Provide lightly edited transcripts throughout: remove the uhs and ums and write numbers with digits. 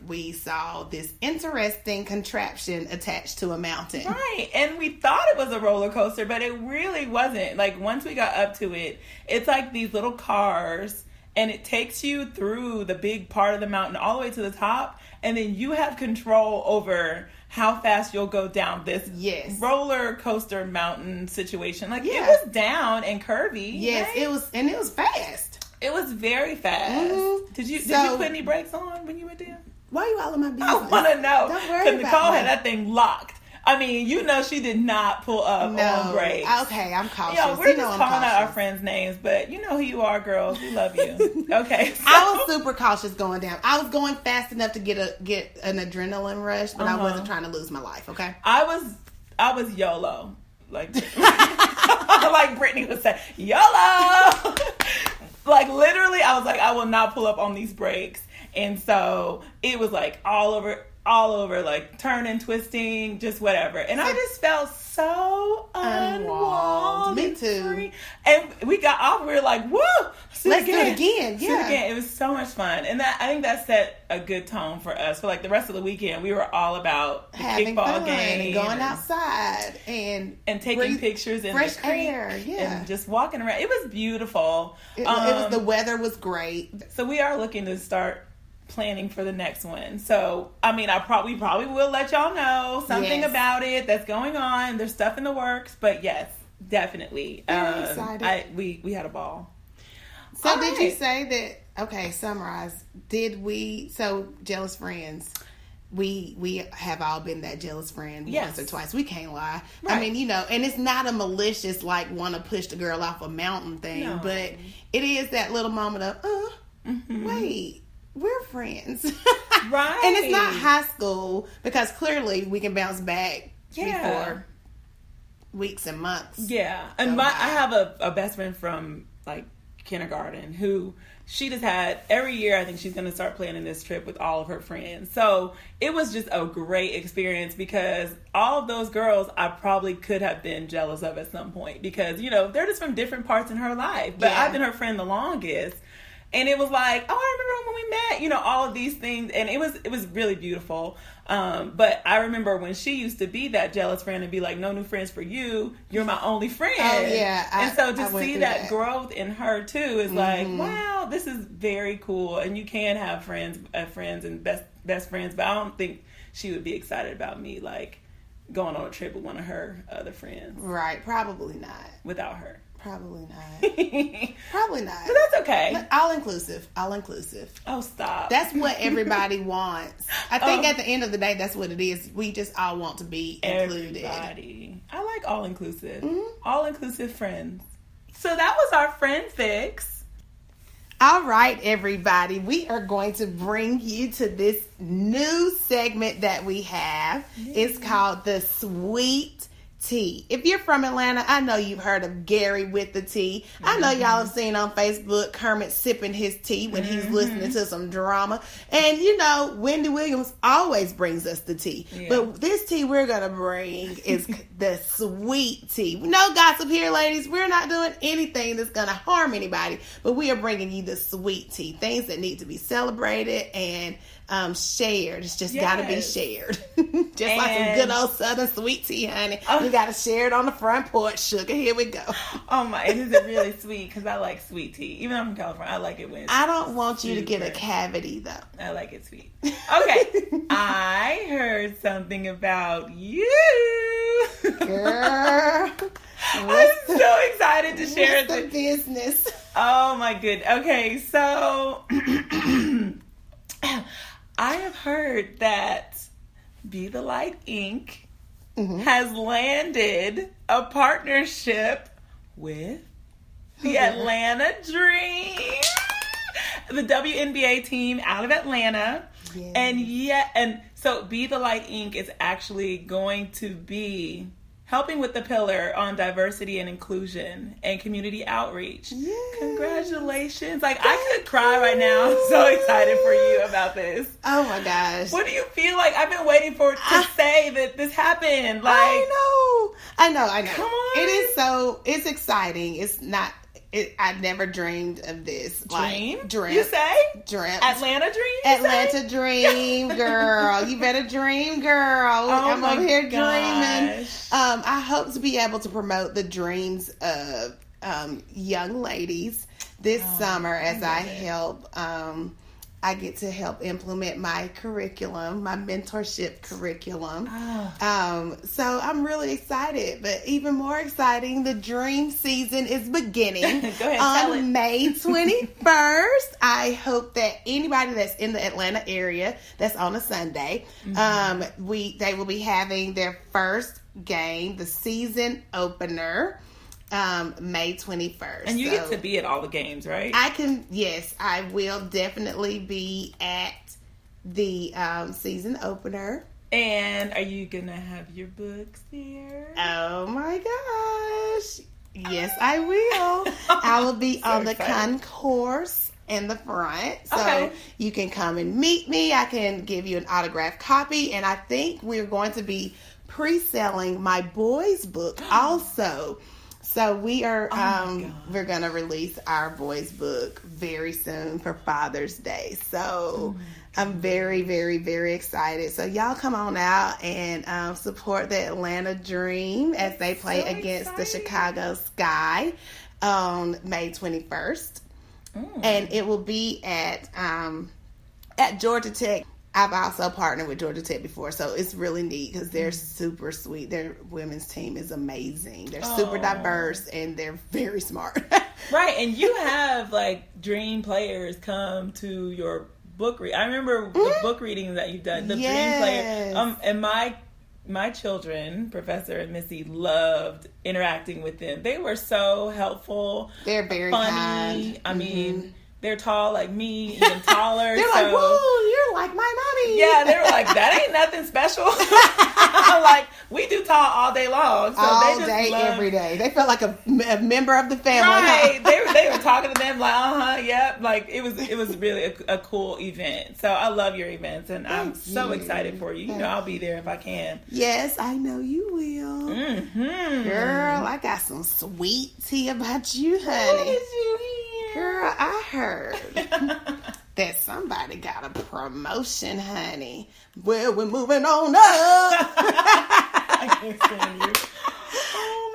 we saw this interesting contraption attached to a mountain. Right. And we thought it was a roller coaster, but it really wasn't. Like, once we got up to it, it's like these little cars, and it takes you through the big part of the mountain all the way to the top, and then you have control over how fast you'll go down this roller coaster mountain situation. Like, it was down and curvy. Yes, right? it was fast. It was very fast. Mm-hmm. Did you put any brakes on when you went down? Why are you all in my business? I want to know. Don't worry about Nicole me. had that thing locked. I mean, she did not pull up on brakes. Okay, I'm cautious. We're just calling out our friends' names, but you know who you are, girls. We love you. Okay. So. I was super cautious going down. I was going fast enough to get an adrenaline rush, but I wasn't trying to lose my life, okay? I was YOLO. Like like Brittany would say, YOLO! Like, literally, I was like, I will not pull up on these brakes. And so it was like all over, like turning, twisting, just whatever. And I just felt so unwalled. Me too. Free. And we got off, we were like, woo! Let's do it again. Yeah. It was so much fun. And I think that set a good tone for us. For like the rest of the weekend, we were all about the having kickball fun, game. Going outside and taking pictures in fresh the creek air. and just walking around. It was beautiful. The weather was great. So we are looking to start planning for the next one. So, I mean, we probably will let y'all know something about it that's going on. There's stuff in the works, but yes, definitely. Very excited. We had a ball. So did you say that, okay, summarize, jealous friends, we have all been that jealous friend once or twice. We can't lie. Right. I mean, and it's not a malicious, like, want to push the girl off a mountain thing, but it is that little moment of, wait, we're friends. Right. And it's not high school, because clearly we can bounce back before weeks and months. Yeah. And I have a best friend from, like, kindergarten who she just had every year. I think she's going to start planning this trip with all of her friends. So it was just a great experience, because all of those girls I probably could have been jealous of at some point, because they're just from different parts in her life, but I've been her friend the longest. And it was like, oh, I remember when we met, all of these things. And it was really beautiful. But I remember when she used to be that jealous friend and be like, no new friends for you. You're my only friend. Oh, yeah. And so to see that growth in her, too, is like, wow, this is very cool. And you can have friends and best friends. But I don't think she would be excited about me, like, going on a trip with one of her other friends. Right. Probably not. Without her. Probably not. Probably not. But that's okay. All inclusive. Oh, stop. That's what everybody wants. I think at the end of the day, that's what it is. We just all want to be included. Everybody. I like all inclusive. All inclusive friends. So that was our friend fix. All right, everybody. We are going to bring you to this new segment that we have. It's called the Sweet Tea. If you're from Atlanta, I know you've heard of Gary with the tea. I know y'all have seen on Facebook Kermit sipping his tea when he's listening to some drama. And Wendy Williams always brings us the tea. Yeah. But this tea we're going to bring is the sweet tea. No gossip here, ladies. We're not doing anything that's going to harm anybody, but we are bringing you the sweet tea. Things that need to be celebrated and shared. It's just got to be shared. Just like some good old Southern sweet tea, honey. We got to share it on the front porch, sugar. Here we go. Oh my, it is really sweet, because I like sweet tea. Even though I'm from California, I like it when it's I don't want you to get a cavity, though. I like it sweet. Okay. I heard something about you. Girl. I'm so excited to share the business. Oh my goodness. Okay, so I have heard that Be the Light Inc. Has landed a partnership with the Atlanta Dream, the WNBA team out of Atlanta. Yes. And so Be the Light Inc. is actually going to be helping with the pillar on diversity and inclusion and community outreach. Yes. Congratulations. Like, I could cry right now. I'm so excited for you about this. Oh my gosh. What do you feel like? I've been waiting for to say that this happened. Like, I know. Come on. It's exciting. It's not, I never dreamed of this. Dream? Like, dreamt. You say? Dreamt. Atlanta dream? Atlanta dream, girl. You better dream, girl. I'm over here dreaming. I hope to be able to promote the dreams of young ladies this summer as I help. I get to help implement my curriculum, my mentorship curriculum. So I'm really excited, but even more exciting, the dream season is beginning. Go ahead, on May 21st. I hope that anybody that's in the Atlanta area, that's on a Sunday, they will be having their first game, the season opener. May 21st. And you get to be at all the games, right? Yes, I will definitely be at the season opener. And are you going to have your books there? Oh my gosh. Yes, I will. I will be so on the concourse in the front. So you can come and meet me. I can give you an autographed copy. And I think we're going to be pre-selling my boys' book also. So we are, we're going to release our boys' book very soon for Father's Day. So I'm very, very, very excited. So y'all come on out and support the Atlanta Dream as they play against the Chicago Sky on May 21st. And it will be at Georgia Tech. I've also partnered with Georgia Tech before, so it's really neat because they're super sweet. Their women's team is amazing. They're super diverse, and they're very smart. Right, and you have, like, dream players come to your book read. I remember the book readings that you've done. The dream players. And my children, Professor and Missy, loved interacting with them. They were so helpful. They're very funny. Kind. I mean... They're tall like me, even taller. They're like, whoa, you're like my mommy. Yeah, they were like, that ain't nothing special. Like, we do talk all day long. So all day, every day. They felt like a member of the family. Right. They were talking to them like, yep. Like, it was really a cool event. So I love your events, and I'm so excited for you. You know, I'll be there if I can. Yes, I know you will. Mm-hmm. Girl, I got some sweet tea about you, honey. What did you hear? Girl, I heard that somebody got a promotion, honey. Well, we're moving on up. I can't stand you.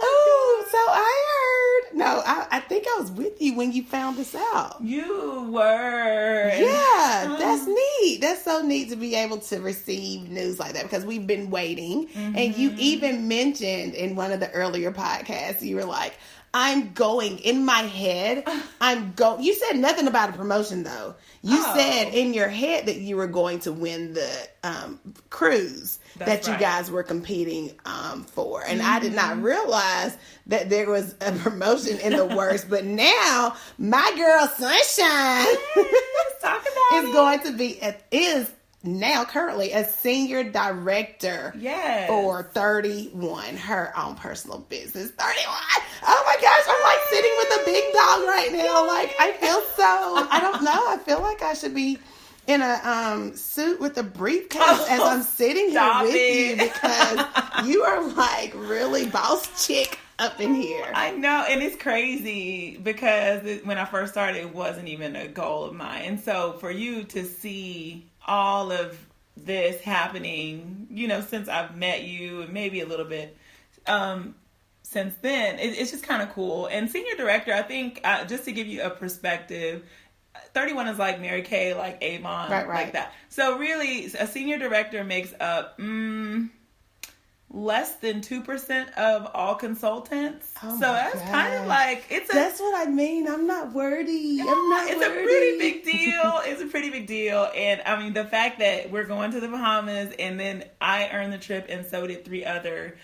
Oh, so I heard. No, I think I was with you when you found this out. You were. Yeah, that's neat. That's so neat to be able to receive news like that because we've been waiting. Mm-hmm. And you even mentioned in one of the earlier podcasts, you were like, I'm going in my head. You said nothing about a promotion though. You said in your head that you were going to win the cruise that you guys were competing for. And I did not realize that there was a promotion in the works. But now my girl Sunshine is going to be now currently a senior director for 31, her own personal business. 31. Oh my gosh, I'm like sitting with a big dog right now. Like I feel I don't know. I feel like I should be in a suit with a briefcase as I'm sitting here with you because you are like really boss chick up in here. I know, and it's crazy because when I first started, it wasn't even a goal of mine. And so for you to see all of this happening, you know, since I've met you and maybe a little bit since then, it's just kind of cool. And senior director, I think, just to give you a perspective, 31 is like Mary Kay, like Avon, like that. So really, a senior director makes up less than 2% of all consultants. So that's kind of like that's what I mean. I'm not wordy. Yeah, it's a pretty big deal. It's a pretty big deal. And I mean, the fact that we're going to the Bahamas and then I earned the trip and so did three other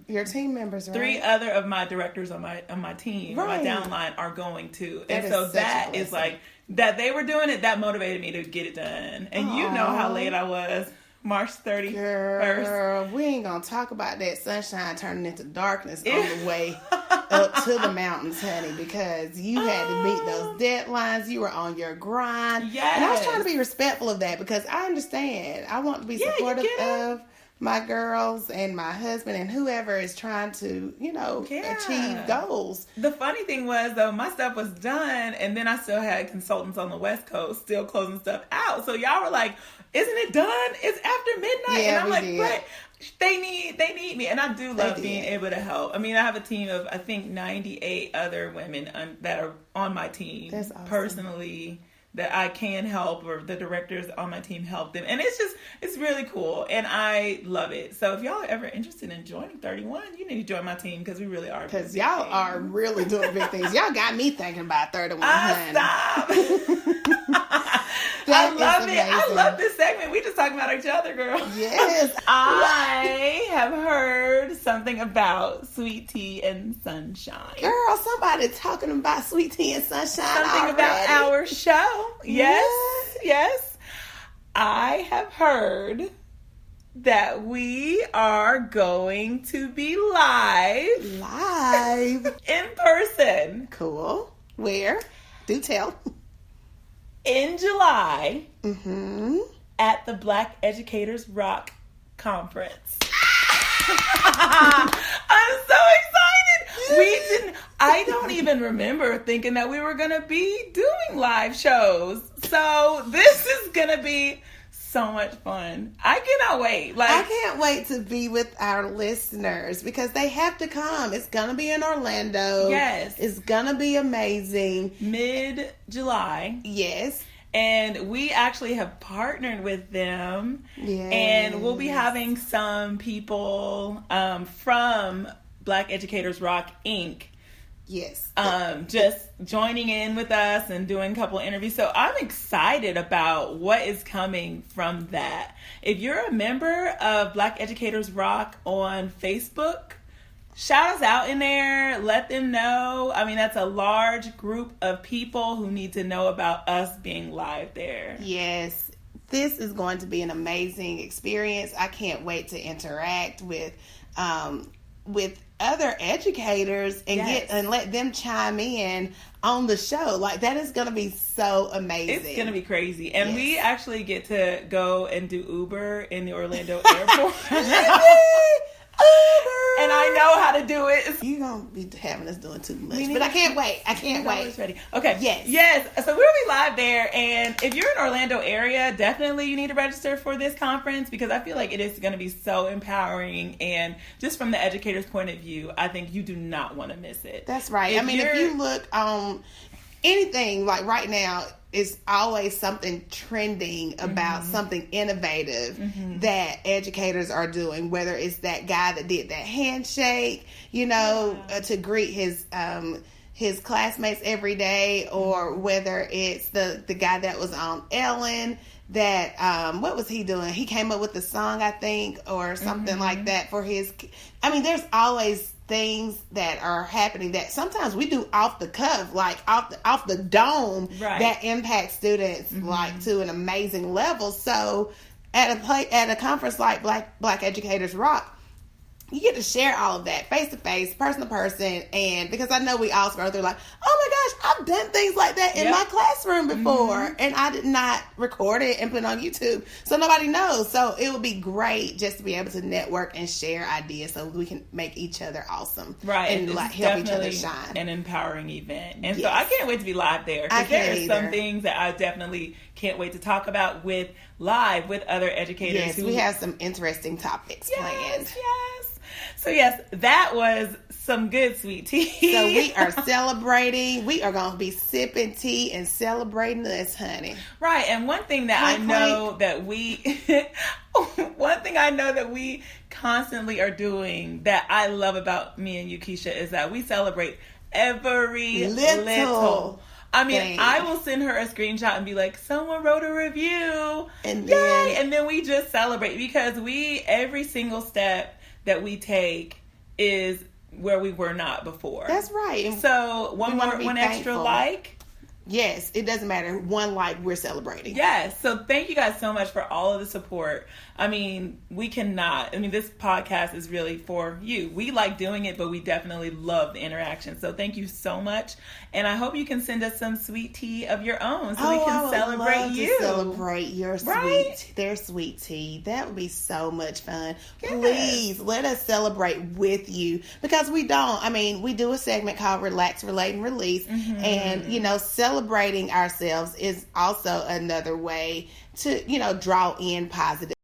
your team members, right? 3 other of my directors on my team, my downline are going to. And so that is like that they were doing it, that motivated me to get it done. And you know how late I was. March 31st. Girl, we ain't gonna talk about that sunshine turning into darkness on the way up to the mountains, honey, because you had to meet those deadlines. You were on your grind. Yes. And I was trying to be respectful of that because I understand. I want to be supportive of my girls and my husband and whoever is trying to, achieve goals. The funny thing was, though, my stuff was done, and then I still had consultants on the West Coast still closing stuff out. So y'all were like, isn't it done? It's after midnight. Yeah, and I'm like, but they need me. And I do love being able to help. I mean, I have a team of, I think, 98 other women that are on my team. That's awesome. Personally, that I can help, or the directors on my team help them. And it's really cool. And I love it. So if y'all are ever interested in joining 31, you need to join my team, because we really are. Because y'all are really doing big things. Y'all got me thinking about 31. Stop. I love it. I love this segment. We just talking about each other, girl. Yes. I have heard something about sweet tea and sunshine. Girl, somebody talking about sweet tea and sunshine Something about our show. Yes. I have heard that we are going to be live in person. Cool. Where? Do tell. In July, mm-hmm. at the Black Educators Rock Conference. I'm so excited. I don't even remember thinking that we were going to be doing live shows. So this is going to be so much fun. I cannot wait. I can't wait to be with our listeners, because they have to come. It's going to be in Orlando. Yes. It's going to be amazing. Mid-July. Yes. And we actually have partnered with them. Yes. And we'll be having some people from Black Educators Rock, Inc. Yes. Just joining in with us and doing a couple of interviews. So I'm excited about what is coming from that. If you're a member of Black Educators Rock on Facebook, shout us out in there. Let them know. I mean, that's a large group of people who need to know about us being live there. Yes. This is going to be an amazing experience. I can't wait to interact with other educators and let them chime in on the show. Like, that is going to be so amazing. It's going to be crazy. And we actually get to go and do Uber in the Orlando airport. Uber! And I know how to do it. You're going to be having us doing too much. But I can't wait. I can't wait. Ready. Okay. Yes. So we'll be live there. And if you're in Orlando area, definitely you need to register for this conference, because I feel like it is going to be so empowering. And just from the educator's point of view, I think you do not want to miss it. That's right. If you look on anything, like right now, it's always something trending about something innovative that educators are doing, whether it's that guy that did that handshake, to greet his classmates every day, or whether it's the guy that was on Ellen that, what was he doing? He came up with the song, I think, or something like that for his, there's always things that are happening that sometimes we do off the cuff, like off the dome, that impact students like to an amazing level. So at a conference like Black Educators Rock, you get to share all of that face to face, person to person, and because I know we all scroll through like, oh my gosh, I've done things like that in my classroom before, and I did not record it and put it on YouTube, so nobody knows. So it would be great just to be able to network and share ideas so we can make each other awesome, and like help each other shine. An empowering event, and so I can't wait to be live there, because there are some things that I definitely can't wait to talk about with other educators. Yes, we have some interesting topics planned. Yes. So yes, that was some good sweet tea. So we are celebrating. We are going to be sipping tea and celebrating this, honey. Right. And one thing that I know that we constantly are doing that I love about me and you, Keisha, is that we celebrate every little. I will send her a screenshot and be like, someone wrote a review. And yay! And then we just celebrate, because every single step that we take is where we were not before. That's right. So one extra like, Yes, it doesn't matter. One life we're celebrating. Yes. So thank you guys so much for all of the support. I mean, this podcast is really for you. We like doing it, but we definitely love the interaction. So thank you so much. And I hope you can send us some sweet tea of your own so we can celebrate you. To celebrate your their sweet tea. That would be so much fun. Yes. Please let us celebrate with you, because we do a segment called Relax, Relate, and Release. Mm-hmm. And, celebrating ourselves is also another way to, draw in positive